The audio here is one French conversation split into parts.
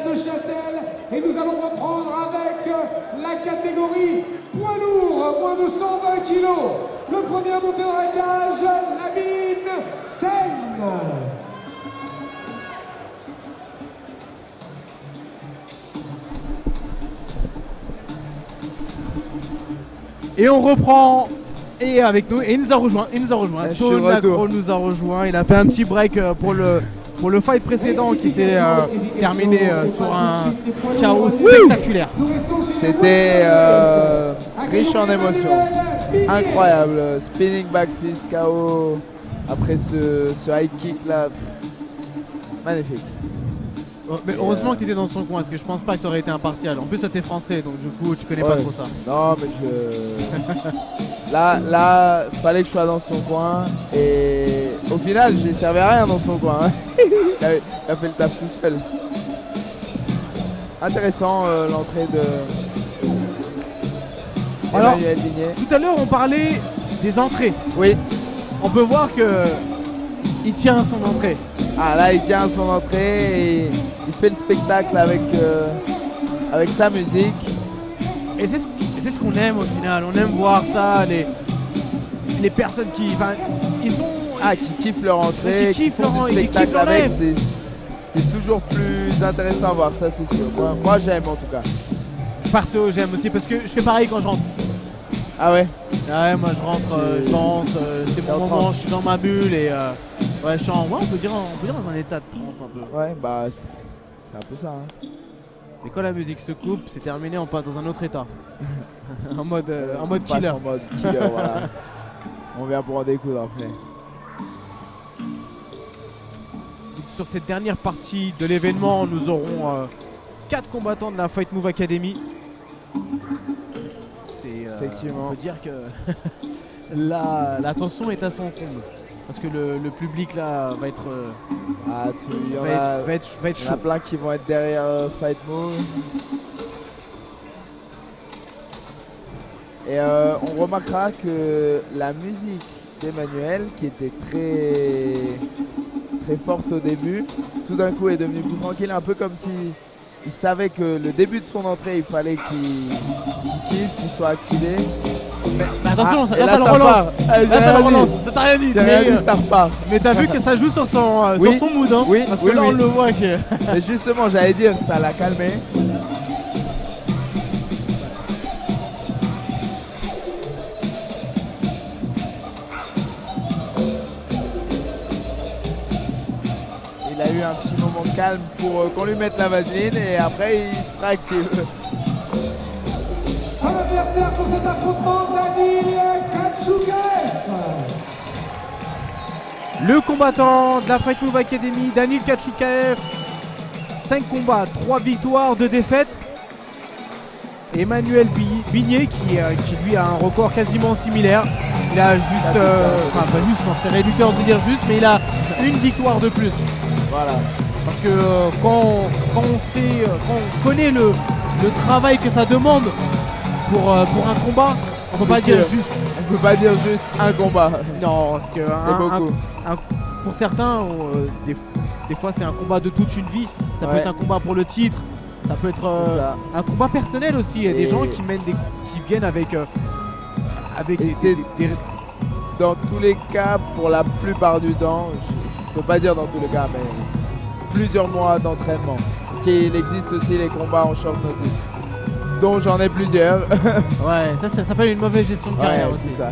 de Châtel. Et nous allons reprendre avec la catégorie poids lourd, moins de 120 kilos. Le premier à monter dans la cage, Nabine Sen. Et on reprend et avec nous et il nous a rejoint. Tone Nacro nous a rejoint. Il a fait un petit break pour le fight précédent qui s'est terminé sur un chaos spectaculaire. C'était riche en émotions. Incroyable. Spinning back fist KO après ce high kick là. Magnifique. Mais heureusement que tu étais dans son coin, parce que je pense pas que tu aurais été impartial. En plus, toi, t'es français, donc du coup, tu connais pas trop ça. Non, mais là, fallait que je sois dans son coin. Et au final, j'ai servi à rien dans son coin. Hein. Il a fait le taf tout seul. Intéressant l'entrée de Emmanuel Digné. Tout à l'heure, on parlait des entrées. Oui. On peut voir que il tient son entrée. Ah là, il tient son entrée et il fait le spectacle avec sa musique. Et c'est ce qu'on aime au final. On aime voir ça, les personnes qui kiffent leur entrée, qui font du spectacle avec. C'est toujours plus intéressant à voir, ça c'est sûr. Moi j'aime en tout cas. Perso, j'aime aussi parce que je fais pareil quand je rentre. Ah ouais? Ouais, moi je rentre, je danse, c'est mon moment, je suis dans ma bulle et ouais, on peut dire dans un état de transe un peu. Ouais, bah c'est un peu ça. Hein. Mais quand la musique se coupe, c'est terminé, on passe dans un autre état. en mode killer. En mode killer, voilà. On vient pour en découdre après. Donc, sur cette dernière partie de l'événement, nous aurons 4 combattants de la Fight Move Academy. Effectivement. On peut dire que la tension est à son comble. Parce que le public là va être va être chaud. Il y en a plein qui vont être derrière Fight Move. Et on remarquera que la musique d'Emmanuel, qui était très forte au début, tout d'un coup est devenue plus tranquille, un peu comme si il savait que le début de son entrée, il fallait qu'il kiffe, qu'il soit activé. Mais attention, là ça le relance. T'as rien dit. Ça repart. Mais t'as vu que ça joue sur son mood, hein. Oui, parce que là on le voit que. Et justement, j'allais dire, ça l'a calmé. Il a eu un petit moment de calme pour qu'on lui mette la vaseline et après il sera actif. Son adversaire pour cet affrontement, Danil Kachoukaev. Le combattant de la Fight Move Academy, Danil Kachoukaev. 5 combats, 3 victoires, 2 défaites. Emmanuel Digné qui lui a un record quasiment similaire. Il a juste, pas juste, c'est réducteur de dire juste, mais il a une victoire de plus. Voilà. Parce que quand on connaît le travail que ça demande pour un combat, on peut pas dire juste. On peut pas dire juste un combat. Non, parce que c'est beaucoup. Pour certains, des fois c'est un combat de toute une vie. Ça peut être un combat pour le titre, ça peut être un combat personnel aussi. Il y a des gens qui viennent avec des. Dans tous les cas, pour la plupart du temps, je peux pas dire dans tous les cas, mais plusieurs mois d'entraînement. Parce qu'il existe aussi les combats en short notice, dont j'en ai plusieurs. Ouais, ça s'appelle une mauvaise gestion de carrière aussi. Ça.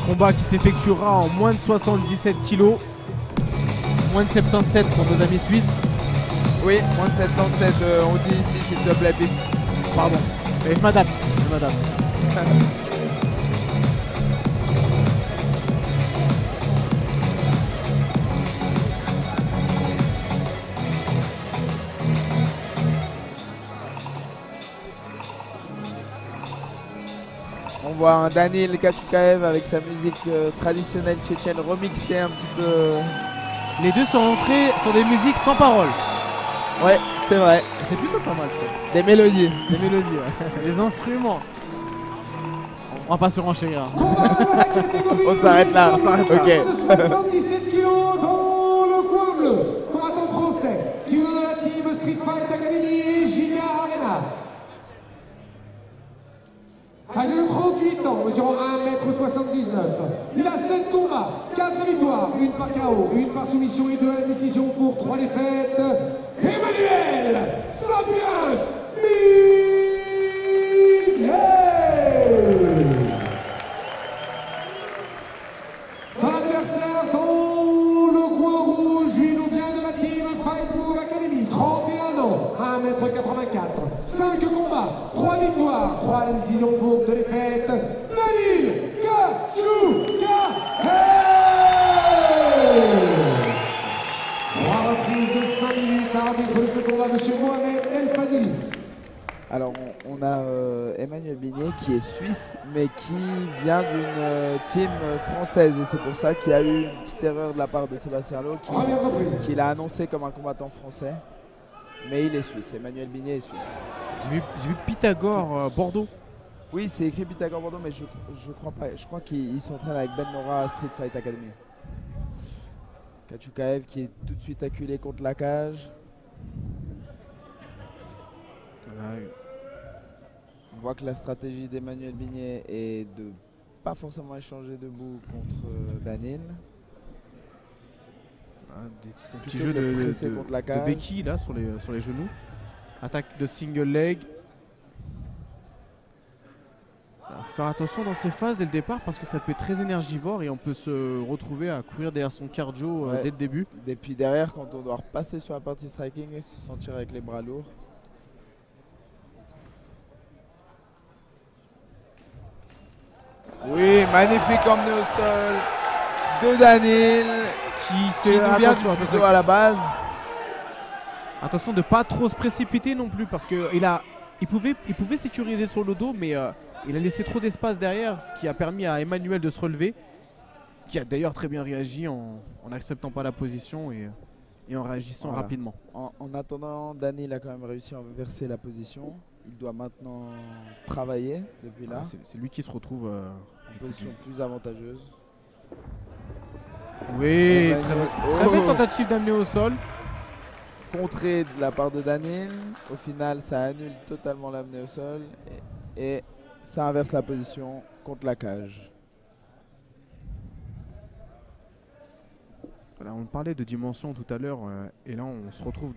Combat qui s'effectuera en moins de 77 kg, moins de 77 pour nos amis suisses. Oui, moins de 77, on dit ici s'il te plaît, Pete. Pardon, je m'adapte. On voit un Danil Kachoukaev avec sa musique traditionnelle tchétchène remixée un petit peu. Les deux sont entrés sur des musiques sans paroles. Ouais, c'est vrai. C'est plutôt pas mal ça. Des mélodies. Des mélodies, ouais. Les instruments. On va pas se renchérir. Combat dans la catégorie. On s'arrête là. Ok. Ok. 77 kilos dans le coin bleu. Combattant français qui vient de la team Street Fight Academy et JK Arena. Âgé de 38 ans, mesurant 1m79. Il a 7 combats, 4 victoires, 1 par KO, 1 par soumission et 2 à la décision pour 3 défaites. Emmanuel Sapiens Miguel. Son adversaire dans le coin rouge, il nous vient de la team Fight Move Academy, 31 ans, 1m84, 5 combats, 3 victoires, 3 à la décision pour 2 défaites. Danil Kachoukaev. 3 reprises de 5 minutes à arbitre de ce combat, M. Mohamed El Fadili. Alors on a Emmanuel Bignet qui est suisse mais qui vient d'une team française et c'est pour ça qu'il y a eu une petite erreur de la part de Sébastien Lowe qui l'a annoncé comme un combattant français, mais il est suisse. Emmanuel Bignet est suisse. J'ai vu Pythagore Bordeaux. Oui, c'est écrit Pythagore Bordeaux, mais je crois pas. Je crois qu'il s'entraîne avec Ben Nora à Street Fight Academy. Kachoukaev qui est tout de suite acculé contre la cage. On voit que la stratégie d'Emmanuel Bignet est de pas forcément échanger debout contre Danil. Un petit jeu de béquille là sur les genoux. Attaque de single leg. Alors, faire attention dans ces phases dès le départ parce que ça peut être très énergivore et on peut se retrouver à courir derrière son cardio dès le début. Et puis derrière, quand on doit repasser sur la partie striking et se sentir avec les bras lourds. Oui, magnifique emmené au sol de Danil qui nous vient du judo à la base. Attention de ne pas trop se précipiter non plus parce qu'il pouvait sécuriser sur le dos mais il a laissé trop d'espace derrière, ce qui a permis à Emmanuel de se relever, qui a d'ailleurs très bien réagi en n'acceptant pas la position et en réagissant rapidement. En attendant, Danil a quand même réussi à inverser la position. Il doit maintenant travailler depuis là. C'est lui qui se retrouve en position plus avantageuse. Oui, très belle tentative d'amener au sol. Contré de la part de Danil. Au final, ça annule totalement l'amener au sol et ça inverse la position contre la cage. Voilà, on parlait de dimension tout à l'heure et là on se retrouve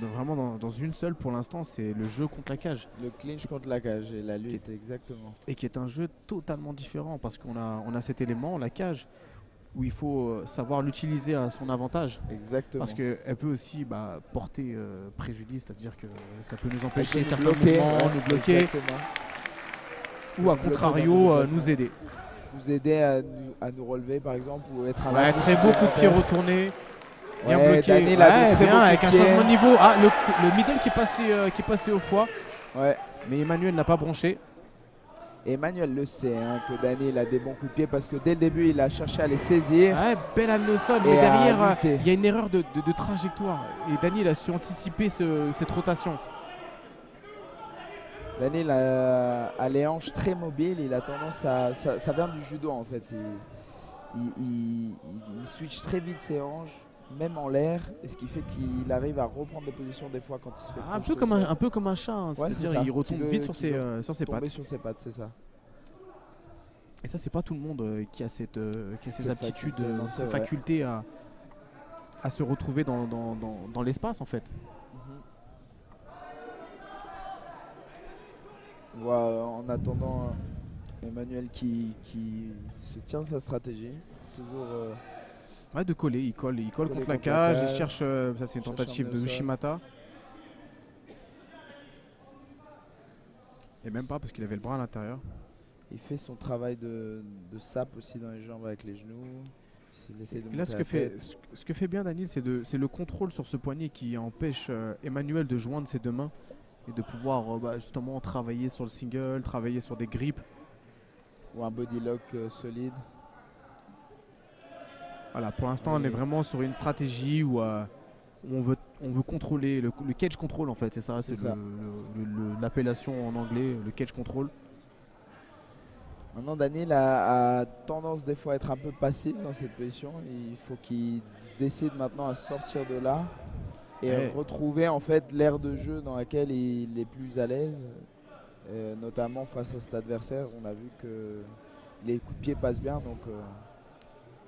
vraiment dans une seule pour l'instant, c'est le jeu contre la cage. Le clinch contre la cage et la lutte exactement. Et qui est un jeu totalement différent parce qu'on a cet élément, la cage, où il faut savoir l'utiliser à son avantage. Exactement. Parce qu'elle peut aussi porter préjudice, c'est-à-dire que ça peut nous empêcher certains mouvements, nous bloquer. Exactement. Ou à contrario nous aider. Vous aider à nous relever par exemple ou être très beau coup de pied retourné, bien bloqué, Danil bien avec un changement de niveau. Ah, le middle qui est passé au foie, mais Emmanuel n'a pas bronché. Emmanuel le sait que Danil a des bons coups de pied parce que dès le début il a cherché à les saisir. Belle amenée au sol, mais derrière il y a une erreur de trajectoire et Danil a su anticiper cette rotation. Danil a les hanches très mobiles, il a tendance à... Ça vient du judo en fait. Il switch très vite ses hanches, même en l'air, et ce qui fait qu'il arrive à reprendre des positions des fois quand il se fait un peu comme un chat, c'est-à-dire il retombe vite sur ses pattes. Sur ses pattes, c'est ça. Et ça c'est pas tout le monde qui a ces aptitudes, ces facultés à se retrouver dans l'espace en fait. On voit en attendant Emmanuel qui se tient sa stratégie, toujours de coller, il colle contre la cage, il cherche, ça c'est une tentative de Ushimata. Et même pas parce qu'il avait le bras à l'intérieur. Il fait son travail de sape aussi dans les jambes avec les genoux. Et là ce que fait bien Danil, c'est le contrôle sur ce poignet qui empêche Emmanuel de joindre ses deux mains. Et de pouvoir justement travailler sur le single, travailler sur des grips. Ou un body lock solide. Voilà, pour l'instant on est vraiment sur une stratégie où on veut contrôler, le cage control en fait, c'est ça, c'est l'appellation en anglais, le cage control. Maintenant, Daniel a tendance des fois à être un peu passif dans cette position. Il faut qu'il décide maintenant à sortir de là et retrouver en fait l'aire de jeu dans laquelle il est plus à l'aise, notamment face à cet adversaire. On a vu que les coups de pied passent bien, donc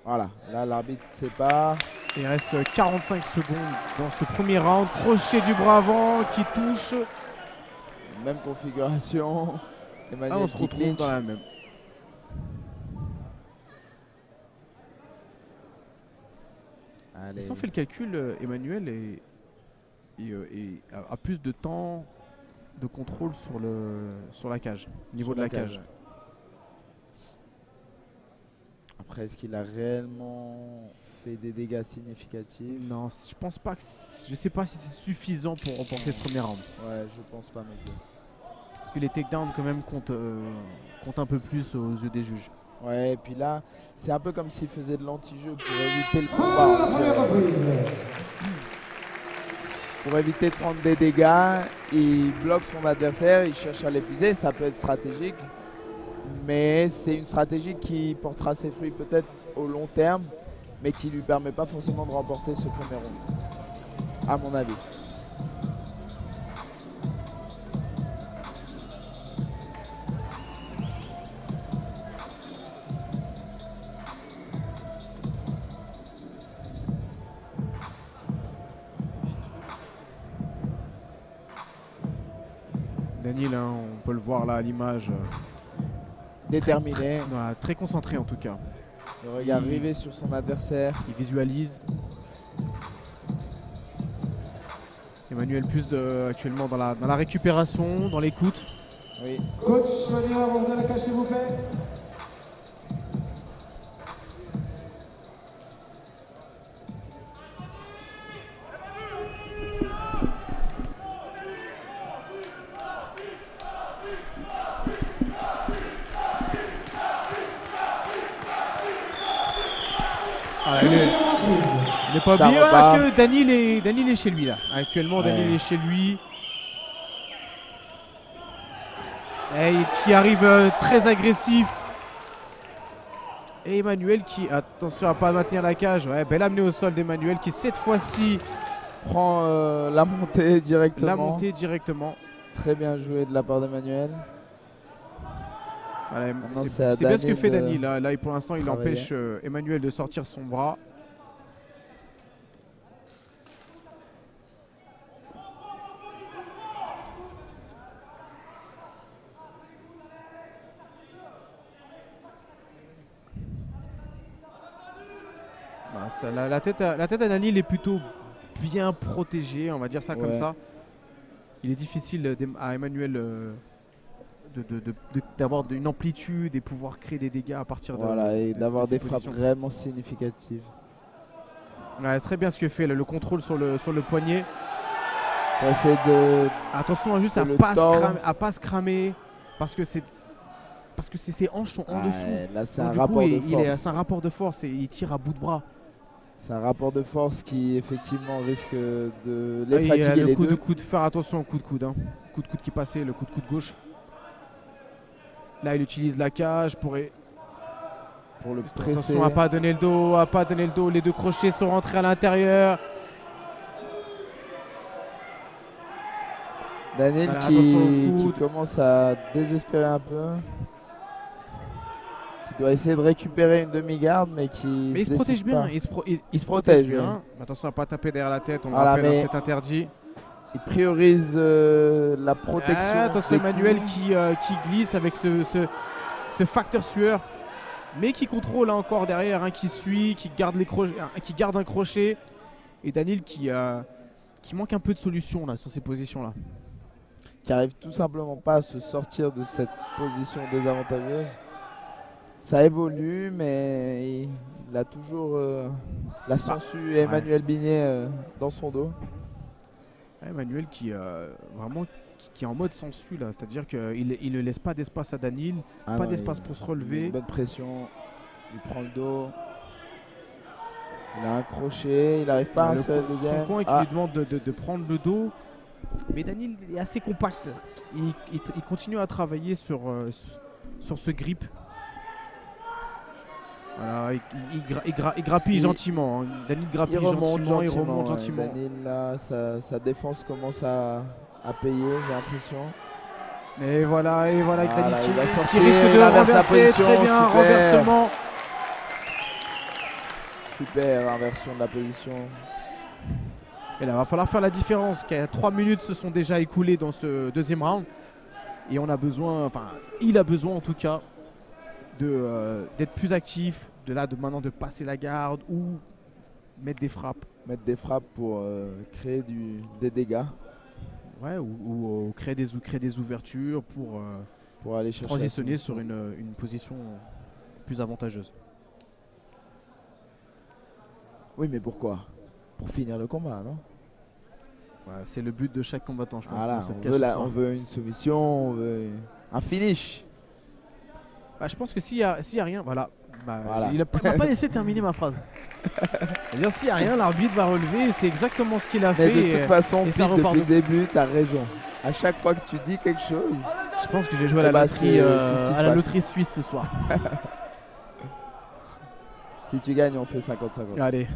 voilà. Là, l'arbitre sépare. Il reste 45 secondes dans ce premier round. Crochet du bras avant qui touche. Même configuration. Emmanuel on se retrouve clinch dans la même. Allez. Si on fait le calcul, Emmanuel a plus de temps de contrôle sur la cage, au niveau de la cage. Après, est-ce qu'il a réellement fait des dégâts significatifs? Non, je pense pas que je sais pas si c'est suffisant pour remporter ce premier round. Ouais, je pense pas non plus. Parce que les takedowns quand même comptent un peu plus aux yeux des juges. Ouais, et puis là, c'est un peu comme s'il faisait de l'anti-jeu pour éviter le Fin de la première combat. reprise. Pour éviter de prendre des dégâts, il bloque son adversaire, il cherche à l'épuiser, ça peut être stratégique. Mais c'est une stratégie qui portera ses fruits peut-être au long terme, mais qui lui permet pas forcément de remporter ce premier round, à mon avis. Daniel, hein, on peut le voir là à l'image. Déterminé, Voilà, très concentré en tout cas. le regard rivé sur son adversaire. Il visualise. Emmanuel plus actuellement dans la récupération, dans l'écoute. Oui. Coach Sonia, revenez à la cage s'il vous plaît. Il n'est pas Ça oublié repart. que Daniel est chez lui là. Actuellement, Daniel est chez lui. Et qui arrive très agressif. Et Emmanuel qui, attention à pas maintenir la cage. Ouais, belle amenée au sol d'Emmanuel qui cette fois-ci Prend la montée directement. l'a montée directement. Très bien joué de la part d'Emmanuel. Voilà, Maintenant, c'est c'est à bien ce que Daniel fait de Daniel. Là, pour l'instant, il travailler. empêche Emmanuel de sortir son bras. Voilà, la tête à Daniel est plutôt bien protégée, on va dire ça comme Ouais. ça. Il est difficile à Emmanuel d'avoir une amplitude et pouvoir créer des dégâts à partir Voilà, et de d'avoir ces des frappes positions. réellement significatives. Ouais, c'est très bien ce que fait le contrôle sur le poignet. Pour essayer de... Attention juste de à le pas tordre. pas se cramer parce que ses hanches sont en dessous. Ouais, là, c'est Donc, un du rapport coup, de force. c'est un rapport de force et il tire à bout de bras. C'est un rapport de force qui, effectivement, risque de Ah, les il y a fatiguer le les coup deux. de coude, faire attention au coup de coude. Hein. Coup de coude qui passait, le coup de coude gauche. Là, il utilise la cage pour Pour le presser. attention à pas donner le dos, Les deux crochets sont rentrés à l'intérieur. Daniel Voilà, qui attention au coude. commence à désespérer un peu. Qui doit essayer de récupérer une demi-garde, mais qui... Mais il se décide protège bien, pas. il se protège, bien. Attention à pas taper derrière la tête, on le Voilà, rappelle, mais- hein, c'est interdit. Il priorise la protection. Ah, attention des Emmanuel coudes. qui glisse avec ce facteur sueur, mais qui contrôle hein, encore derrière, hein, qui suit, qui garde un crochet. Et Daniel qui manque un peu de solution là sur ces positions là. Qui arrive tout simplement pas à se sortir de cette position désavantageuse. Ça évolue, mais il a toujours la sangsue Emmanuel Bignet dans son dos. Ouais, Emmanuel qui vraiment qui est en mode sangsue là, c'est-à-dire qu'il ne laisse pas d'espace à Daniel, Ah pas non, d'espace il- pour se il met relever. une bonne pression, il prend le dos. Il a un crochet, il n'arrive pas à se le Son deuxième. coin qui Ah, lui demande de prendre le dos. Mais Daniel est assez compact. Il continue à travailler sur ce grip. Voilà, il grappille gentiment. Hein. Daniil grappille gentiment, il remonte gentiment. Daniil, là, sa défense commence à payer, j'ai l'impression. Et voilà, Daniil qui risque de renverser. Très bien, super. renversement. Super, inversion de la position. Et là, il va falloir faire la différence. 3 minutes se sont déjà écoulées dans ce deuxième round. Et on a besoin, enfin, il a besoin en tout cas d'être plus actif, maintenant de passer la garde ou mettre des frappes. Mettre des frappes pour créer des dégâts. Ouais, ou créer des ouvertures pour aller chercher transitionner sur une position plus avantageuse. Oui, mais pourquoi? Pour finir le combat, non? Ouais, c'est le but de chaque combattant, je pense. Voilà, on veut une soumission, on veut un finish. Bah, je pense que s'il y a rien, voilà. Voilà. Il m'a pas laissé terminer ma phrase. C'est-à-dire, s'il n'y a rien, l'arbitre va relever. C'est exactement ce qu'il a fait. Mais de toute façon, et depuis le début, tu as raison. À chaque fois que tu dis quelque chose. Je pense que j'ai joué à la loterie, loterie suisse ce soir. Si tu gagnes, on fait 50-50. Allez.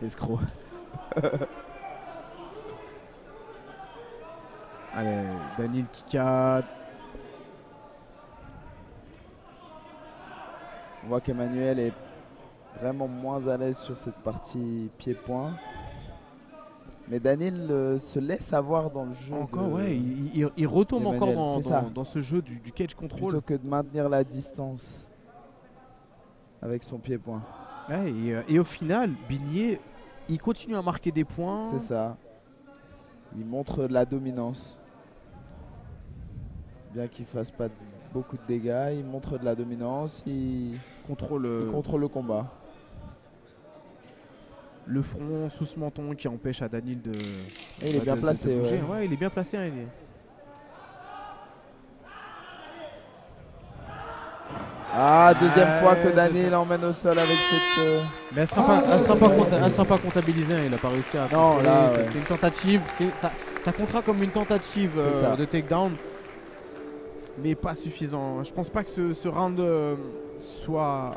Escroc. Allez, Daniil Kikad. On voit qu'Emmanuel est vraiment moins à l'aise sur cette partie pied-point. Mais Daniil se laisse avoir dans le jeu. Encore, ouais, il retombe encore dans ce jeu du cage control. Plutôt que de maintenir la distance avec son pied-point. Ouais, et au final, Bignier, il continue à marquer des points. C'est ça. Il montre de la dominance. Bien qu'il fasse pas beaucoup de dégâts, il montre de la dominance, il contrôle le combat. Le front sous ce menton qui empêche à Daniil de. Et il est bien placé. Ouais, il est bien placé. Hein, Deuxième fois que Daniil l'emmène au sol avec cette. Mais elle sera pas comptabilisée. Hein, il a pas réussi à. Non, là, c'est une tentative. Ça comptera comme une tentative de takedown. Mais pas suffisant. Je pense pas que ce round soit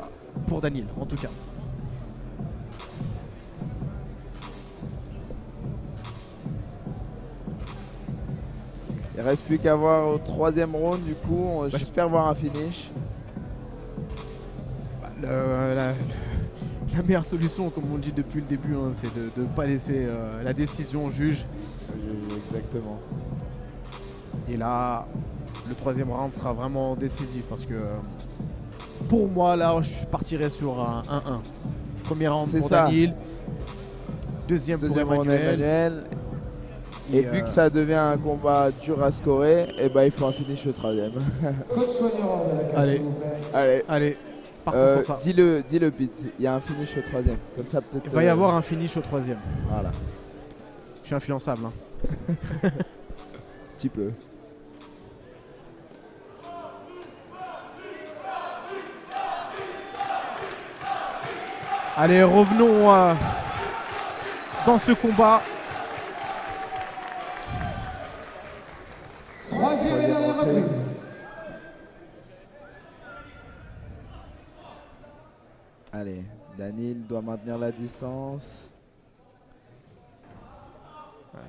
pour Daniil, en tout cas. Il reste plus qu'à voir au troisième round, du coup, j'espère voir un finish. La meilleure solution, comme on le dit depuis le début, hein, c'est de ne pas laisser la décision au juge. Exactement. Et là, le troisième round sera vraiment décisif parce que pour moi, là, je partirais sur un 1-1. Premier round pour Daniil, deuxième pour Emmanuel. Et vu que ça devient un combat dur à scorer, et il faut un finish au troisième. Allez, partons sur ça. Dis-le Pete, il y a un finish au troisième. Comme ça, peut-être. Il va y avoir un finish au troisième. Voilà. Je suis influençable. Hein. Petit peu. Allez, revenons dans ce combat. Troisième et dernière reprise. Allez, Daniil doit maintenir la distance.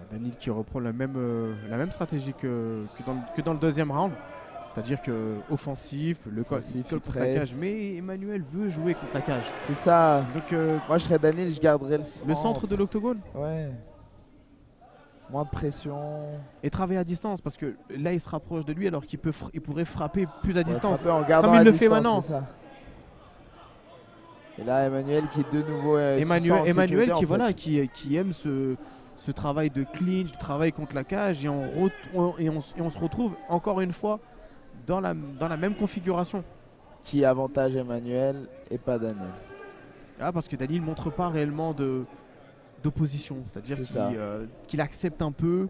Daniil qui reprend la même stratégie que dans le deuxième round. C'est-à-dire que offensif, le contre la cage. Mais Emmanuel veut jouer contre la cage. C'est ça. Donc moi je serais Daniil, je garderais le centre de l'octogone. Ouais. Moins de pression. Et travailler à distance parce que là il se rapproche de lui alors qu'il pourrait frapper plus à distance. Comme il le fait maintenant. Et là Emmanuel qui de nouveau Emmanuel qui aime ce travail de clinch, de travail contre la cage et on se retrouve encore une fois dans la même configuration. Qui avantage Emmanuel et pas Daniil. Parce que Daniil ne montre pas réellement d'opposition, c'est-à-dire qu'il accepte un peu.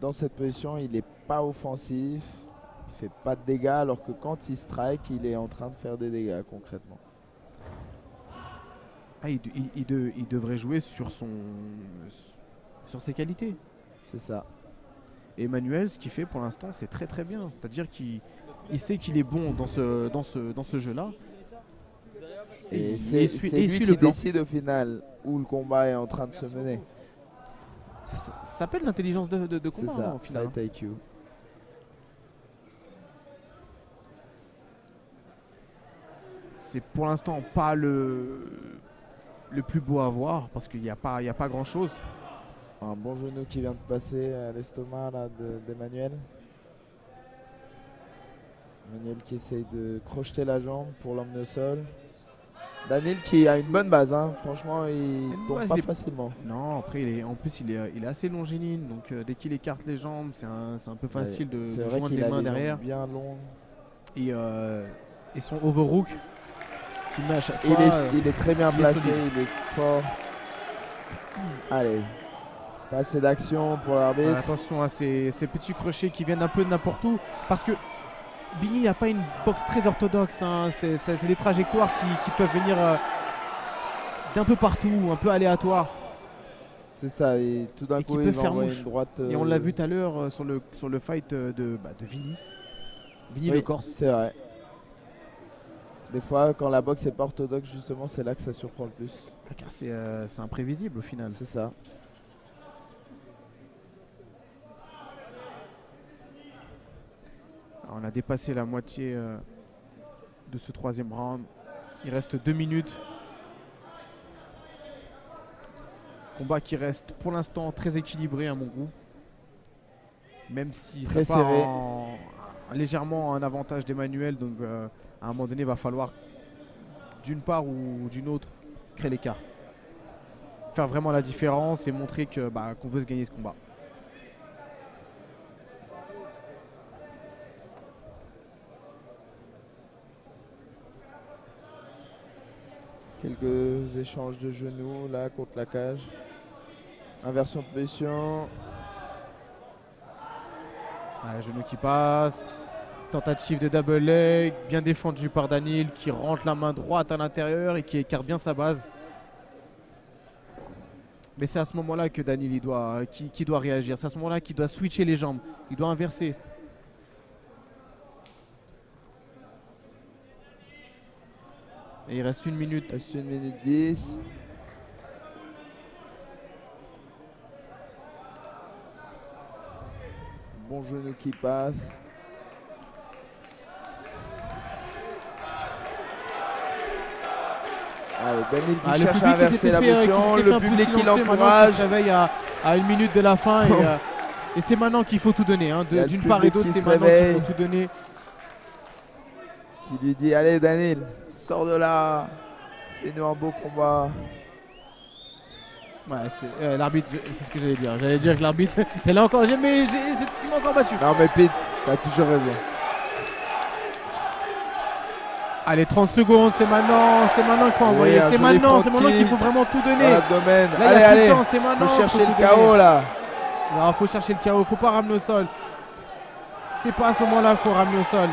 Dans cette position, il n'est pas offensif, il fait pas de dégâts, alors que quand il strike, il est en train de faire des dégâts concrètement. Il devrait jouer sur ses qualités. C'est ça. Et Emmanuel, ce qu'il fait pour l'instant, c'est très très bien. C'est-à-dire qu'il sait qu'il est bon dans ce jeu-là. Et il c'est essuie lui le qui plan. décide au final où le combat est en train de se mener. Ça s'appelle l'intelligence de C'est combat ça, hein, au final. Fight IQ. C'est pour l'instant pas le plus beau à voir parce qu'il n'y a pas grand chose. Un bon genou qui vient de passer à l'estomac là d'Emmanuel. Emmanuel qui essaye de crocheter la jambe pour l'emmener au sol. Daniel qui a une bonne base, hein. Franchement il tombe pas facilement. Non, après en plus il est assez longiligne, donc dès qu'il écarte les jambes, c'est un peu facile de joindre les mains derrière. Bien long. Et son overhook qu'il met à chaque fois. Il est très bien placé, il est fort. Allez, pas assez d'action pour l'arbitre. Attention à ces petits crochets qui viennent un peu de n'importe où, parce que Bigny n'a pas une boxe très orthodoxe, hein. C'est des trajectoires qui peuvent venir d'un peu partout, un peu aléatoires. C'est ça, et tout d'un coup il va envoyer une droite. Et on l'a vu tout à l'heure sur le fight de Vini. Vini le Corse. C'est vrai. Des fois quand la boxe est pas orthodoxe justement c'est là que ça surprend le plus. Car c'est imprévisible au final. C'est ça. Alors, on a dépassé la moitié de ce troisième round. Il reste 2 minutes. Combat qui reste pour l'instant très équilibré à mon goût. Même si très ça part serré. Légèrement un avantage d'Emmanuel. Donc à un moment donné, il va falloir d'une part ou d'une autre créer l'écart. Faire vraiment la différence et montrer qu'on veut se gagner ce combat. Quelques échanges de genoux là contre la cage. Inversion de position. Genou qui passe. Tentative de double leg. Bien défendu par Daniel qui rentre la main droite à l'intérieur et qui écarte bien sa base. Mais c'est à ce moment-là que Daniel qui doit réagir. C'est à ce moment-là qu'il doit switcher les jambes. Il doit inverser. Et il reste 1 minute. Il reste 1 minute 10. Bon genou qui passe. Allez, Daniel qui cherche à inverser la motion. Le public qui l'encourage. Il se réveille à 1 minute de la fin. Et c'est maintenant qu'il faut tout donner. Hein. D'une part et d'autre, c'est maintenant qu'il faut tout donner. Qui lui dit, allez Daniel, sors de là. Fais-nous un beau combat. Ouais, l'arbitre, c'est ce que j'allais dire. J'allais dire que l'arbitre, il m'a encore battu. Non mais Pete, t'as toujours raison. Allez, 30 secondes, c'est maintenant qu'il faut envoyer. C'est maintenant qu'il faut vraiment tout donner. Allez, faut chercher le KO là. Non, faut chercher le KO, faut pas ramener au sol. C'est pas à ce moment-là qu'il faut ramener au sol.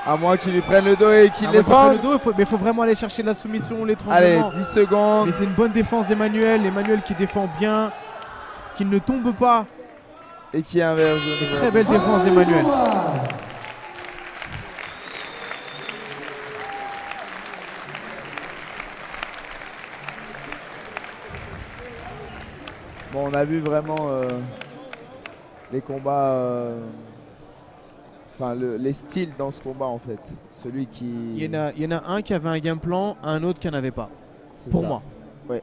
À moins qu'il lui prenne le dos et qu'il les prenne. Mais il faut vraiment aller chercher la soumission, l'étranglement. Allez, 10 secondes. Mais c'est une bonne défense d'Emmanuel. Emmanuel qui défend bien, qui ne tombe pas. Et qui inverse. Très belle défense d'Emmanuel. Bon, on a vu vraiment les combats, les styles dans ce combat en fait. Celui qui. Il y en a un qui avait un game plan, un autre qui n'en avait pas. Pour moi. Ouais.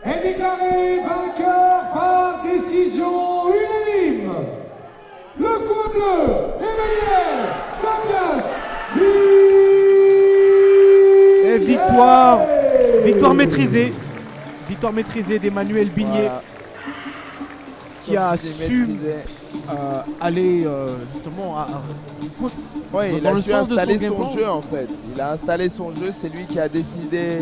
Est déclaré vainqueur par décision unanime. Le coin bleu, Emmanuel maîtrisée. Victoire maîtrisée d'Emmanuel Bigné. Voilà. Qui a Comme tu dis, su maîtrisé. aller justement Ouais, il dans a le su sens de installer son son game-plan. jeu en fait. Il a installé son jeu, c'est lui qui a décidé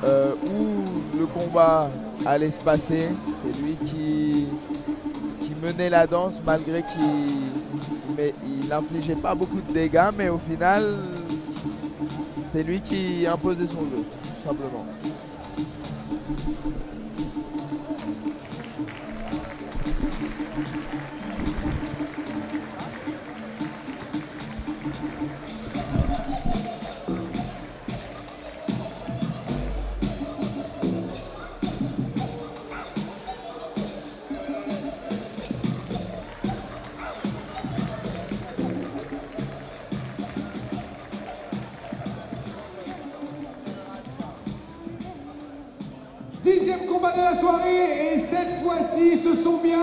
où le combat allait se passer. C'est lui qui menait la danse malgré qu'il n'infligeait pas beaucoup de dégâts, mais au final, c'est lui qui imposait son jeu, tout simplement. Dixième combat de la soirée et cette fois-ci ce sont bien